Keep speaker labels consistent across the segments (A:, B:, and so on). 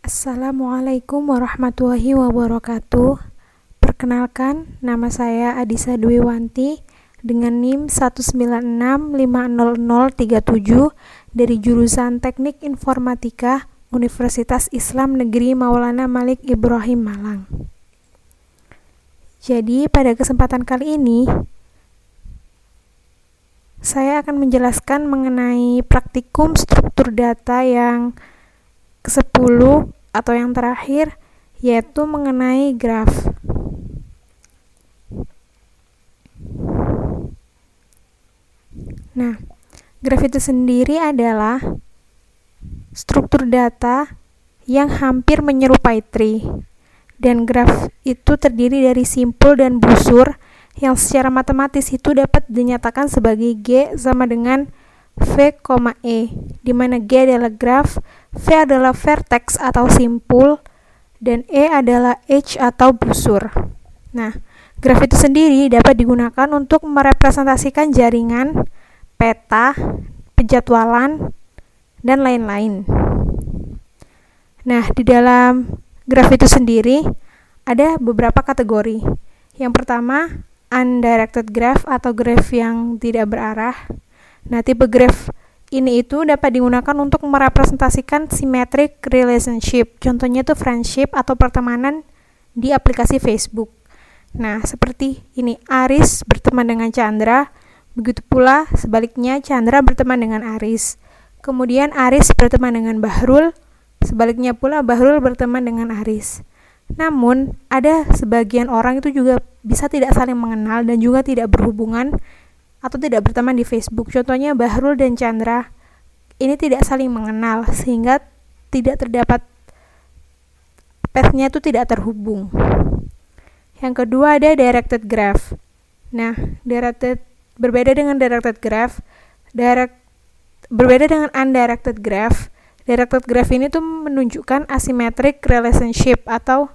A: Assalamualaikum warahmatullahi wabarakatuh. Perkenalkan, nama saya Adisa Dwiwanti dengan NIM 196500037 dari jurusan Teknik Informatika Universitas Islam Negeri Maulana Malik Ibrahim Malang. Jadi, pada kesempatan kali ini saya akan menjelaskan mengenai praktikum struktur data yang ke-10 atau yang terakhir, yaitu mengenai graf. Nah, graf itu sendiri adalah struktur data yang hampir menyerupai tree. Dan graf itu terdiri dari simpul dan busur yang secara matematis itu dapat dinyatakan sebagai G sama dengan V, E, di mana G adalah graf, V adalah vertex atau simpul, dan E adalah edge atau busur. Nah, graf itu sendiri dapat digunakan untuk merepresentasikan jaringan, peta, penjadwalan, dan lain-lain. Nah, di dalam graf itu sendiri ada beberapa kategori. Yang pertama, undirected graph atau graf yang tidak berarah. Nah, tipe graf ini itu dapat digunakan untuk merepresentasikan symmetric relationship. Contohnya itu friendship atau pertemanan di aplikasi Facebook. Nah, seperti ini, Aris berteman dengan Chandra, begitu pula sebaliknya Chandra berteman dengan Aris. Kemudian Aris berteman dengan Bahrul, sebaliknya pula Bahrul berteman dengan Aris. Namun, ada sebagian orang itu juga bisa tidak saling mengenal dan juga tidak berhubungan atau tidak berteman di Facebook. Contohnya Bahrul dan Chandra ini tidak saling mengenal sehingga tidak terdapat path-nya itu tidak terhubung. Yang kedua ada directed graph. Nah, berbeda dengan directed graph, berbeda dengan undirected graph. Directed graph ini tuh menunjukkan asymmetric relationship atau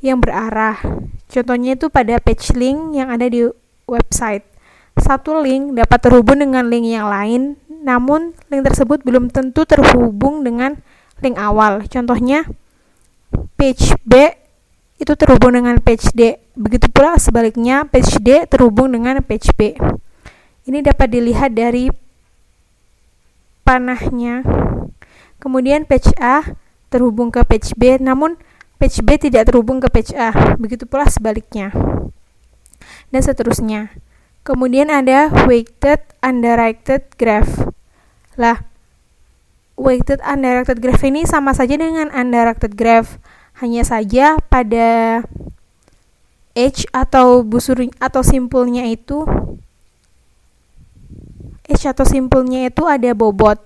A: yang berarah. Contohnya itu pada page link yang ada di website. Satu link dapat terhubung dengan link yang lain, namun link tersebut belum tentu terhubung dengan link awal. Contohnya, page B itu terhubung dengan page D. Begitu pula sebaliknya, page D terhubung dengan page B. Ini dapat dilihat dari panahnya. Kemudian page A terhubung ke page B, namun page B tidak terhubung ke page A. Begitu pula sebaliknya. Dan seterusnya. Kemudian ada weighted undirected graph. Lah, weighted undirected graph ini sama saja dengan undirected graph. Hanya saja pada edge atau busur atau simpulnya itu ada bobot.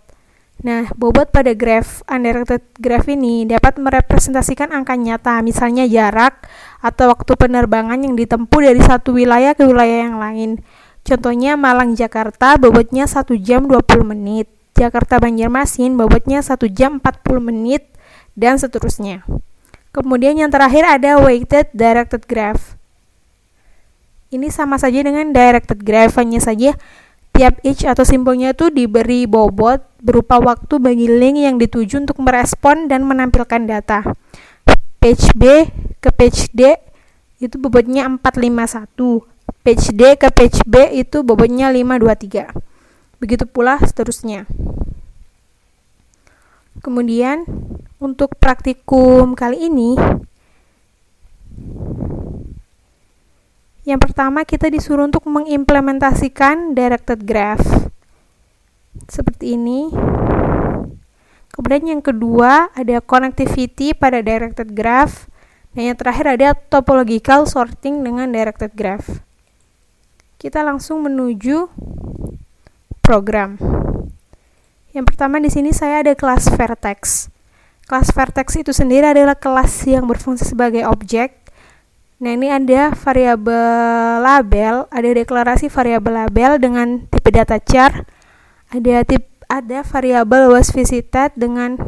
A: Nah, bobot pada graph undirected graph ini dapat merepresentasikan angka nyata, misalnya jarak atau waktu penerbangan yang ditempuh dari satu wilayah ke wilayah yang lain. Contohnya Malang Jakarta bobotnya 1 jam 20 menit, Jakarta Banjarmasin bobotnya 1 jam 40 menit, dan seterusnya. Kemudian yang terakhir ada weighted directed graph. Ini sama saja dengan directed graph, hanya saja tiap edge atau simpulnya itu diberi bobot berupa waktu bagi link yang dituju untuk merespon dan menampilkan data. Page B ke page D itu bobotnya 451. Page D ke page B itu bobotnya 523. Begitu pula seterusnya. Kemudian untuk praktikum kali ini, yang pertama kita disuruh untuk mengimplementasikan directed graph. Seperti ini. Kemudian yang kedua ada connectivity pada directed graph. Dan yang terakhir ada topological sorting dengan directed graph. Kita langsung menuju program. Yang pertama di sini saya ada kelas vertex. Kelas vertex itu sendiri adalah kelas yang berfungsi sebagai objek. Nah, ini ada variabel label, ada deklarasi variabel label dengan tipe data char, ada variabel was visited dengan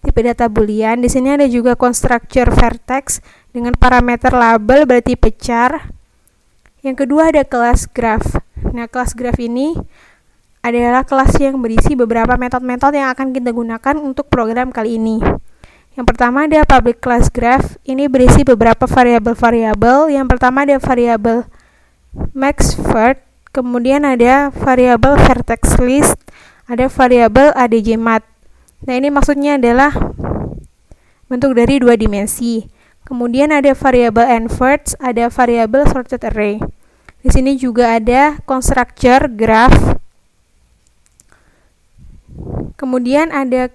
A: tipe data boolean. Di sini ada juga constructor vertex dengan parameter label bertipe char. Yang kedua ada kelas graph. Nah, kelas graph ini adalah kelas yang berisi beberapa metode-metode yang akan kita gunakan untuk program kali ini. Yang pertama ada public class graph, ini berisi beberapa variabel-variabel. Yang pertama ada variabel maxvert, kemudian ada variabel vertex list, ada variabel adjmat. Nah, ini maksudnya adalah bentuk dari 2 dimensi. Kemudian ada variabel inverts, ada variabel sorted array. Di sini juga ada constructor graph. Kemudian ada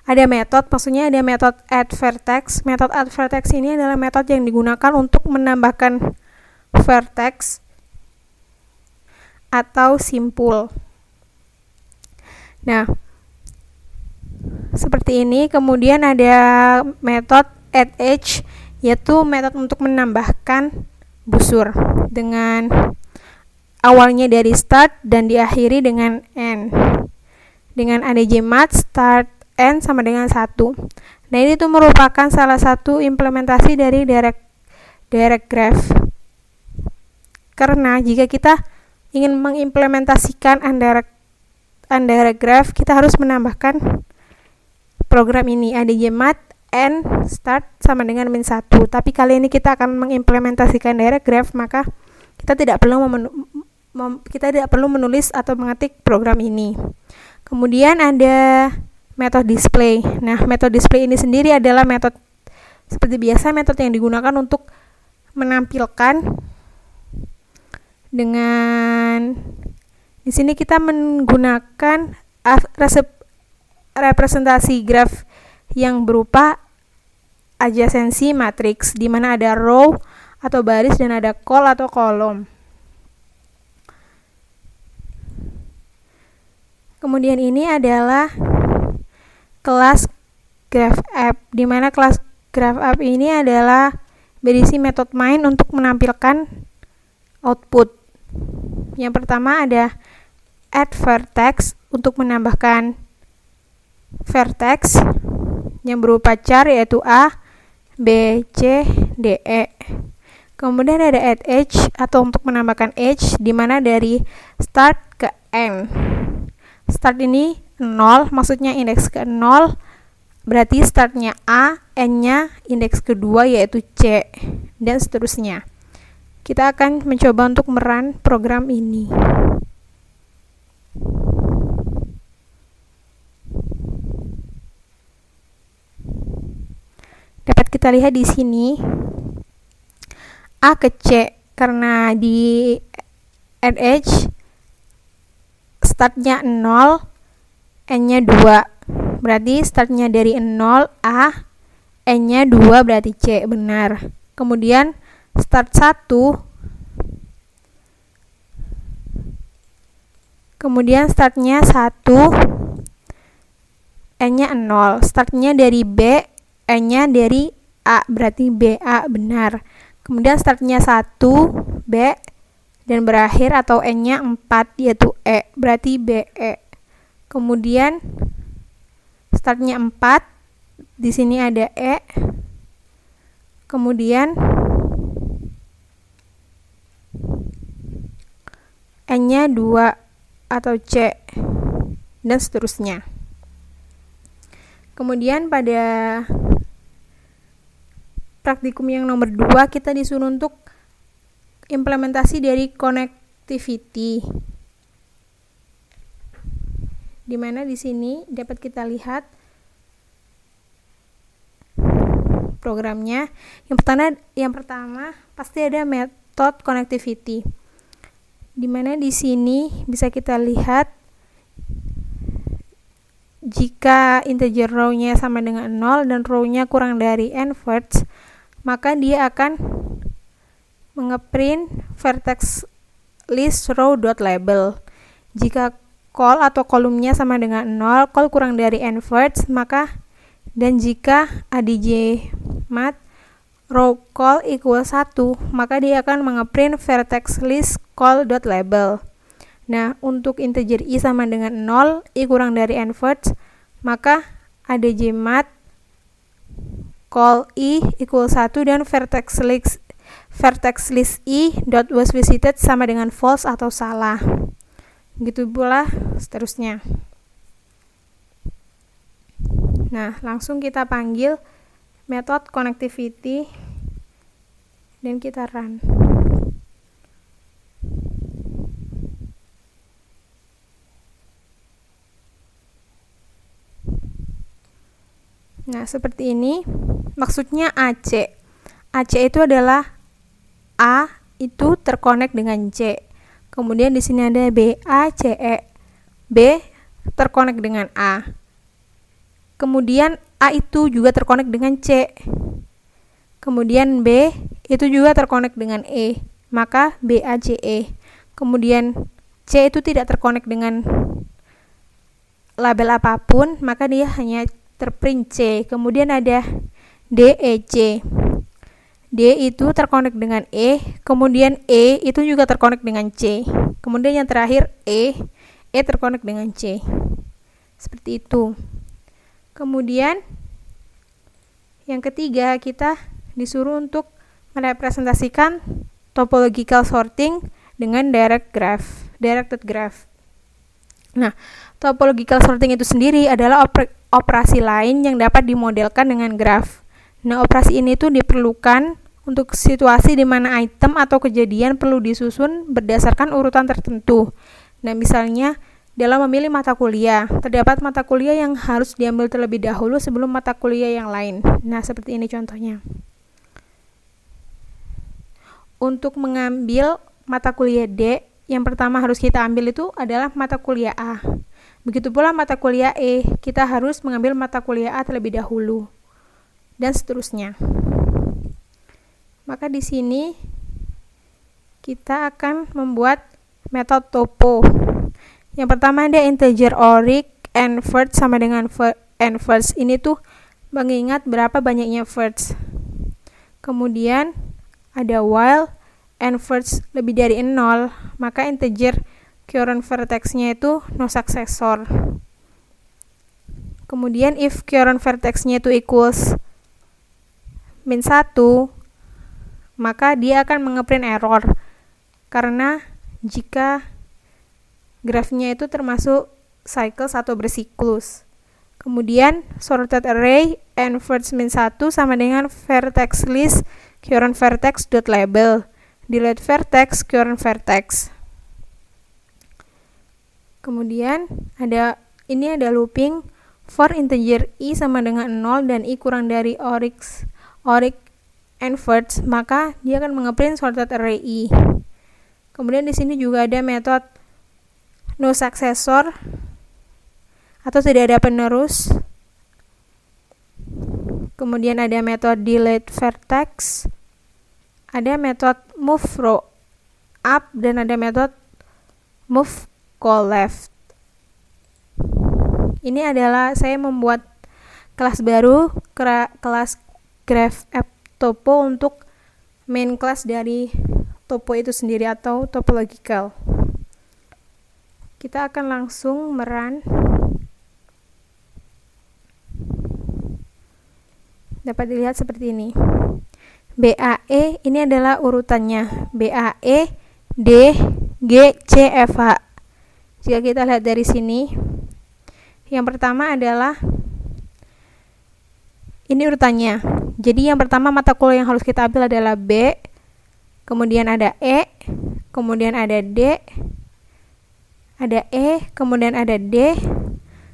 A: ada metode, maksudnya ada metode add vertex. Metode add vertex ini adalah metode yang digunakan untuk menambahkan vertex atau simpul. Nah, seperti ini. Kemudian ada metode add edge, yaitu metode untuk menambahkan busur dengan awalnya dari start dan diakhiri dengan end. Dengan adjmat, start, end sama dengan 1. Nah, ini tuh merupakan salah satu implementasi dari direct graph. Karena jika kita ingin mengimplementasikan undirect graph, kita harus menambahkan program ini, adjmat, end, start sama dengan -1. Tapi kali ini kita akan mengimplementasikan direct graph, maka kita tidak perlu menulis atau mengetik program ini. Kemudian ada metode display. Nah, metode display ini sendiri adalah metode seperti biasa, metode yang digunakan untuk menampilkan dengan di sini kita menggunakan representasi graf yang berupa adjacency matrix, di mana ada row atau baris dan ada col atau kolom. Kemudian ini adalah kelas GraphApp, di mana kelas GraphApp ini adalah berisi metode main untuk menampilkan output. Yang pertama ada add vertex untuk menambahkan vertex yang berupa char, yaitu A, B, C, D, E. Kemudian ada add edge atau untuk menambahkan edge, di mana dari start ke end. Start ini 0, maksudnya indeks ke 0, berarti startnya A, N-nya indeks kedua yaitu C, dan seterusnya. Kita akan mencoba untuk merun program ini. Dapat kita lihat di sini A ke C, karena di add edge startnya 0, N-nya 2. Berarti startnya dari 0 A, N-nya 2 berarti C, benar. Kemudian start 1, kemudian startnya 1, N-nya 0. Startnya dari B, N-nya dari A, berarti BA, benar. Kemudian startnya 1, B, dan berakhir atau N-nya 4, yaitu E, berarti BE. Kemudian startnya 4, di sini ada E. Kemudian N-nya 2 atau C, dan seterusnya. Kemudian pada praktikum yang nomor 2 kita disuruh untuk implementasi dari connectivity, di mana di sini dapat kita lihat programnya. Yang pertama pasti ada metode connectivity, di mana di sini bisa kita lihat jika integer row-nya sama dengan 0 dan row-nya kurang dari n-verts, maka dia akan mengeprint vertex list row.label. Jika col atau kolumnya sama dengan 0, col kurang dari n-verts, maka dan jika adjmat row col equal 1, maka dia akan mengeprint vertex list col.label. Nah, untuk integer i sama dengan 0, i kurang dari n-verts, maka adjmat col i equal 1 dan vertex list i dot was visited sama dengan false atau salah. Begitu pula seterusnya. Nah, langsung kita panggil method connectivity dan kita run. Nah, seperti ini. Maksudnya AC. AC itu adalah A itu terkonek dengan C. Kemudian di sini ada B, A, C, E. B terkonek dengan A. Kemudian A itu juga terkonek dengan C. Kemudian B itu juga terkonek dengan E. Maka B, A, C, E. Kemudian C itu tidak terkonek dengan label apapun, maka dia hanya terprint C. Kemudian ada D, E, C. D itu terkonek dengan E, kemudian E itu juga terkonek dengan C. Kemudian yang terakhir E terkonek dengan C. Seperti itu. Kemudian yang ketiga, kita disuruh untuk merepresentasikan topological sorting dengan directed graph. Nah, topological sorting itu sendiri adalah operasi lain yang dapat dimodelkan dengan graf. Nah, operasi ini tuh diperlukan untuk situasi di mana item atau kejadian perlu disusun berdasarkan urutan tertentu. Nah, misalnya dalam memilih mata kuliah, terdapat mata kuliah yang harus diambil terlebih dahulu sebelum mata kuliah yang lain. Nah, seperti ini contohnya. Untuk mengambil mata kuliah D, yang pertama harus kita ambil itu adalah mata kuliah A. Begitu pula mata kuliah E, kita harus mengambil mata kuliah A terlebih dahulu. Dan seterusnya. Maka di sini kita akan membuat metode topo. Yang pertama ada integer oric and first sama dengan and first. Ini tuh mengingat berapa banyaknya first. Kemudian ada while and first lebih dari 0, maka integer current vertex-nya itu no successor. Kemudian if current vertex-nya itu equals min 1, maka dia akan mengeprint error karena jika grafnya itu termasuk cycles atau bersiklus. Kemudian sorted array and first min 1 sama dengan vertex list current vertex dot label delete vertex current vertex. Kemudian ada looping for integer i sama dengan 0 dan i kurang dari oric and first, maka dia akan mengeprint sorted array i. Kemudian di sini juga ada metode no successor atau tidak ada penerus. Kemudian ada metode delete vertex, ada metode move row up, dan ada metode move call left. Ini adalah saya membuat kelas baru, kelas graph app topo untuk main class dari topo itu sendiri atau topological. Kita akan langsung merun. Dapat dilihat seperti ini. BAE ini adalah urutannya. BAE, D, G, C, F, H. Jika kita lihat dari sini, yang pertama adalah ini urutannya. Jadi yang pertama mata kuliah yang harus kita ambil adalah B, kemudian ada E, kemudian ada D, ada E, kemudian ada D,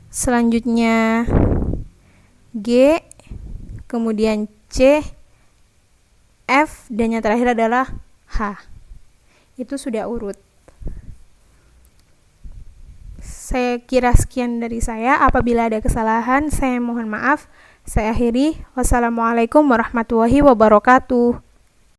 A: selanjutnya G, kemudian C, F, dan yang terakhir adalah H. Itu sudah urut. Saya kira sekian dari saya. Apabila ada kesalahan, saya mohon maaf. Saya akhiri. Wassalamualaikum warahmatullahi wabarakatuh.